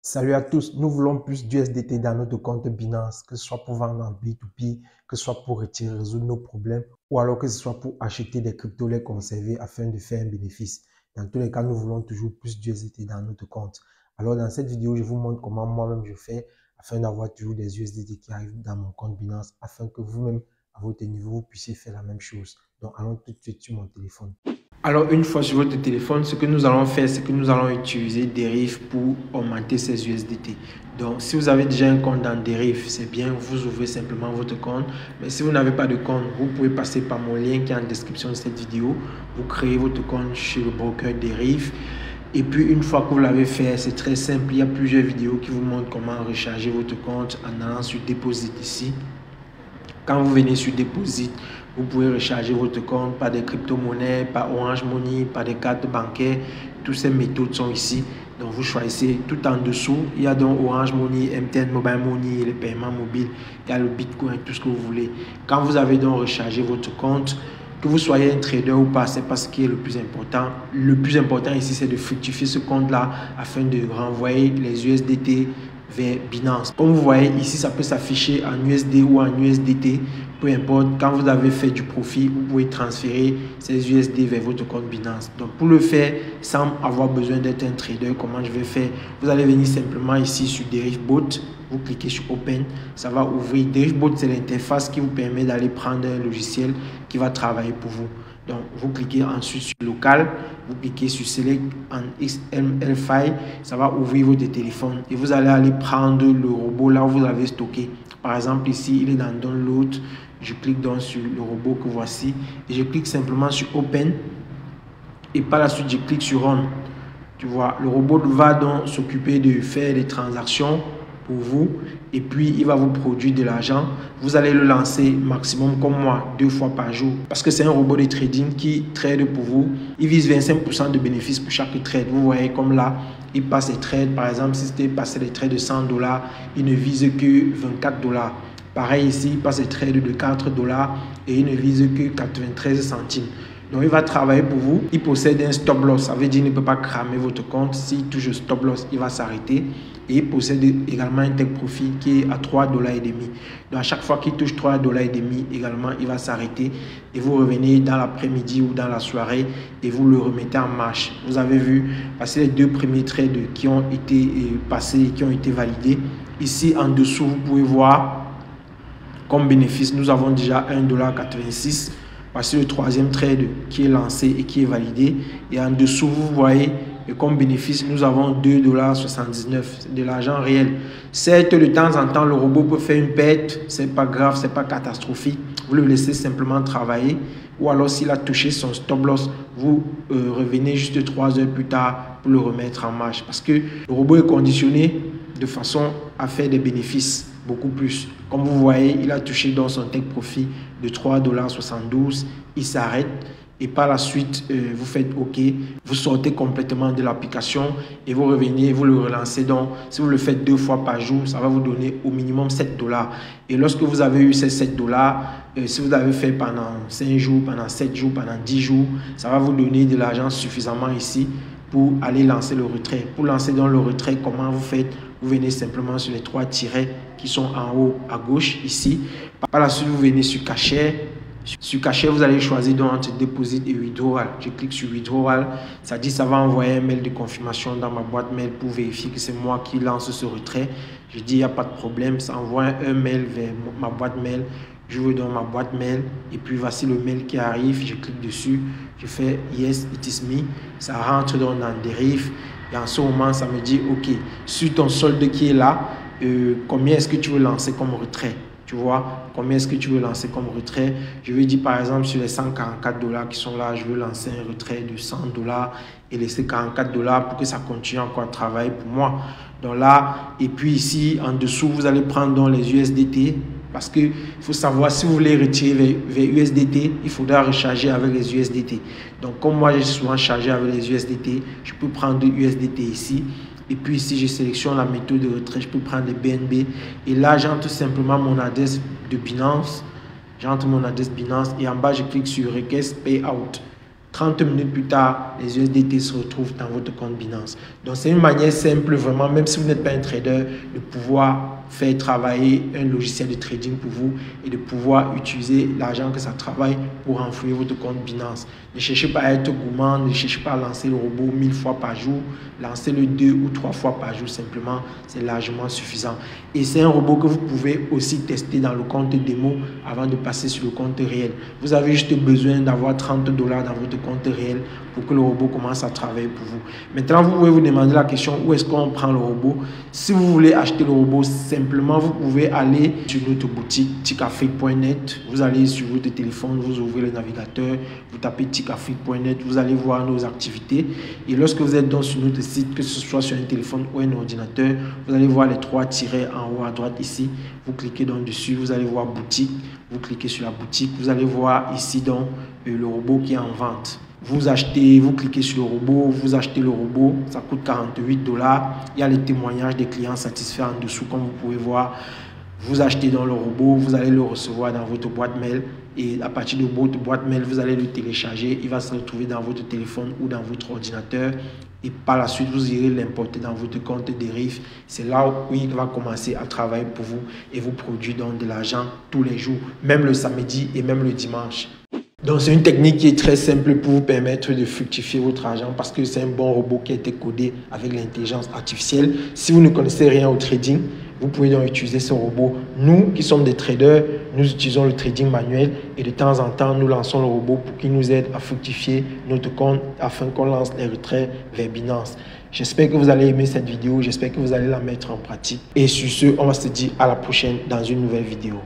Salut à tous, nous voulons plus d'USDT dans notre compte Binance, que ce soit pour vendre en B2B, que ce soit pour retirer, résoudre nos problèmes, ou alors que ce soit pour acheter des cryptos, les conserver afin de faire un bénéfice. Dans tous les cas, nous voulons toujours plus d'USDT dans notre compte. Alors dans cette vidéo, je vous montre comment moi-même je fais afin d'avoir toujours des USDT qui arrivent dans mon compte Binance, afin que vous-même, à votre niveau, vous puissiez faire la même chose. Donc allons tout de suite sur mon téléphone. Alors, une fois sur votre téléphone, ce que nous allons faire, c'est que nous allons utiliser Deriv pour augmenter ces USDT. Donc, si vous avez déjà un compte dans Deriv, c'est bien, vous ouvrez simplement votre compte. Mais si vous n'avez pas de compte, vous pouvez passer par mon lien qui est en description de cette vidéo. Vous créez votre compte chez le broker Deriv. Et puis, une fois que vous l'avez fait, c'est très simple. Il y a plusieurs vidéos qui vous montrent comment recharger votre compte en allant sur Deposit ici. Quand vous venez sur Deposit, vous pouvez recharger votre compte par des crypto-monnaies, par Orange Money, par des cartes bancaires. Toutes ces méthodes sont ici. Donc vous choisissez tout en dessous. Il y a donc Orange Money, MTN Mobile Money, les paiements mobiles. Il y a le Bitcoin, tout ce que vous voulez. Quand vous avez donc rechargé votre compte, que vous soyez un trader ou pas, c'est pas ce qui est le plus important. Le plus important ici, c'est de fructifier ce compte-là afin de renvoyer les USDT vers Binance. Comme vous voyez ici, ça peut s'afficher en USD ou en USDT, peu importe. Quand vous avez fait du profit, vous pouvez transférer ces USD vers votre compte Binance. Donc pour le faire, sans avoir besoin d'être un trader, comment je vais faire? Vous allez venir simplement ici sur Derivbot, vous cliquez sur Open, ça va ouvrir. Derivbot, c'est l'interface qui vous permet d'aller prendre un logiciel qui va travailler pour vous. Donc, vous cliquez ensuite sur Local, vous cliquez sur Select en XML File, ça va ouvrir votre téléphone et vous allez aller prendre le robot là où vous l'avez stocké. Par exemple, ici, il est dans Download. Je clique donc sur le robot que voici et je clique simplement sur Open et par la suite, je clique sur Run. Tu vois, le robot va donc s'occuper de faire des transactions pour vous et puis il va vous produire de l'argent. Vous allez le lancer maximum comme moi 2 fois par jour parce que c'est un robot de trading qui trade pour vous. Il vise 25% de bénéfices pour chaque trade. Vous voyez comme là, il passe les trades. Par exemple, si c'était passer les trades de $100, il ne vise que $24. Pareil ici, il passe les trades de $4 et il ne vise que 93 centimes. Donc, il va travailler pour vous. Il possède un stop loss. Ça veut dire qu'il ne peut pas cramer votre compte. S'il touche le stop loss, il va s'arrêter. Et il possède également un take profit qui est à $3,5. Donc, à chaque fois qu'il touche $3,5 également, il va s'arrêter. Et vous revenez dans l'après-midi ou dans la soirée et vous le remettez en marche. Vous avez vu passer les 2 premiers trades qui ont été passés et qui ont été validés. Ici, en dessous, vous pouvez voir comme bénéfice, nous avons déjà $1,86. Voici le 3e trade qui est lancé et qui est validé. Et en dessous, vous voyez, comme bénéfice, nous avons $2,79. C'est de l'argent réel. Certes, de temps en temps, le robot peut faire une perte. C'est pas grave, c'est pas catastrophique. Vous le laissez simplement travailler. Ou alors, s'il a touché son stop loss, vous revenez juste 3 heures plus tard pour le remettre en marche. Parce que le robot est conditionné de façon à faire des bénéfices beaucoup plus. Comme vous voyez, il a touché dans son take profit de $3,72. Il s'arrête et par la suite, vous faites OK. Vous sortez complètement de l'application et vous revenez, vous le relancez. Donc, si vous le faites 2 fois par jour, ça va vous donner au minimum $7. Et lorsque vous avez eu ces $7, si vous avez fait pendant 5 jours, pendant 7 jours, pendant 10 jours, ça va vous donner de l'argent suffisamment ici pour aller lancer le retrait. Pour lancer dans le retrait, comment vous faites? Vous venez simplement sur les 3 tirets qui sont en haut à gauche ici. Par la suite, vous venez sur Cacher. Sur Cacher, vous allez choisir donc entre Deposit et Withdrawal. Je clique sur Withdrawal. Ça dit ça va envoyer un mail de confirmation dans ma boîte mail pour vérifier que c'est moi qui lance ce retrait. Je dis il n'y a pas de problème. Ça envoie un mail vers ma boîte mail. Je vais dans ma boîte mail et puis voici le mail qui arrive. Je clique dessus. Je fais Yes, it is me. Ça rentre dans Deriv. Et en ce moment, ça me dit, OK, sur ton solde qui est là, combien est-ce que tu veux lancer comme retrait? Tu vois, combien est-ce que tu veux lancer comme retrait? Je vais dire, par exemple, sur les $144 qui sont là, je veux lancer un retrait de $100 et laisser $44 pour que ça continue encore à travailler pour moi. Donc là, et puis ici, en dessous, vous allez prendre donc les USDT. Parce qu'il faut savoir, si vous voulez retirer vers USDT, il faudra recharger avec les USDT. Donc, comme moi, j'ai souvent chargé avec les USDT, je peux prendre des USDT ici. Et puis ici, je sélectionne la méthode de retrait. Je peux prendre les BNB. Et là, j'entre simplement mon adresse de Binance. J'entre mon adresse Binance. Et en bas, je clique sur Request Payout. 30 minutes plus tard, les USDT se retrouvent dans votre compte Binance. Donc, c'est une manière simple, vraiment, même si vous n'êtes pas un trader, de pouvoir faire travailler un logiciel de trading pour vous et de pouvoir utiliser l'argent que ça travaille pour renflouer votre compte Binance. Ne cherchez pas à être gourmand, ne cherchez pas à lancer le robot 1000 fois par jour, lancez-le 2 ou 3 fois par jour simplement, c'est largement suffisant. Et c'est un robot que vous pouvez aussi tester dans le compte démo avant de passer sur le compte réel. Vous avez juste besoin d'avoir $30 dans votre compte réel pour que le robot commence à travailler pour vous. Maintenant, vous pouvez vous demander la question, où est-ce qu'on prend le robot? Si vous voulez acheter le robot, simplement, vous pouvez aller sur notre boutique ticafrique.net. Vous allez sur votre téléphone, vous ouvrez le navigateur, vous tapez ticafrique.net, vous allez voir nos activités. Et lorsque vous êtes donc sur notre site, que ce soit sur un téléphone ou un ordinateur, vous allez voir les 3 tirets en haut à droite ici. Vous cliquez donc dessus, vous allez voir boutique. Vous cliquez sur la boutique, vous allez voir ici donc le robot qui est en vente. Vous achetez, vous cliquez sur le robot, vous achetez le robot, ça coûte $48. Il y a les témoignages des clients satisfaits en dessous, comme vous pouvez voir. Vous achetez dans le robot, vous allez le recevoir dans votre boîte mail et à partir de votre boîte mail, vous allez le télécharger. Il va se retrouver dans votre téléphone ou dans votre ordinateur et par la suite, vous irez l'importer dans votre compte Deriv. C'est là où il va commencer à travailler pour vous et vous produire donc de l'argent tous les jours, même le samedi et même le dimanche. Donc, c'est une technique qui est très simple pour vous permettre de fructifier votre argent parce que c'est un bon robot qui a été codé avec l'intelligence artificielle. Si vous ne connaissez rien au trading, vous pouvez donc utiliser ce robot. Nous qui sommes des traders, nous utilisons le trading manuel et de temps en temps, nous lançons le robot pour qu'il nous aide à fructifier notre compte afin qu'on lance les retraits vers Binance. J'espère que vous allez aimer cette vidéo, j'espère que vous allez la mettre en pratique. Et sur ce, on va se dire à la prochaine dans une nouvelle vidéo.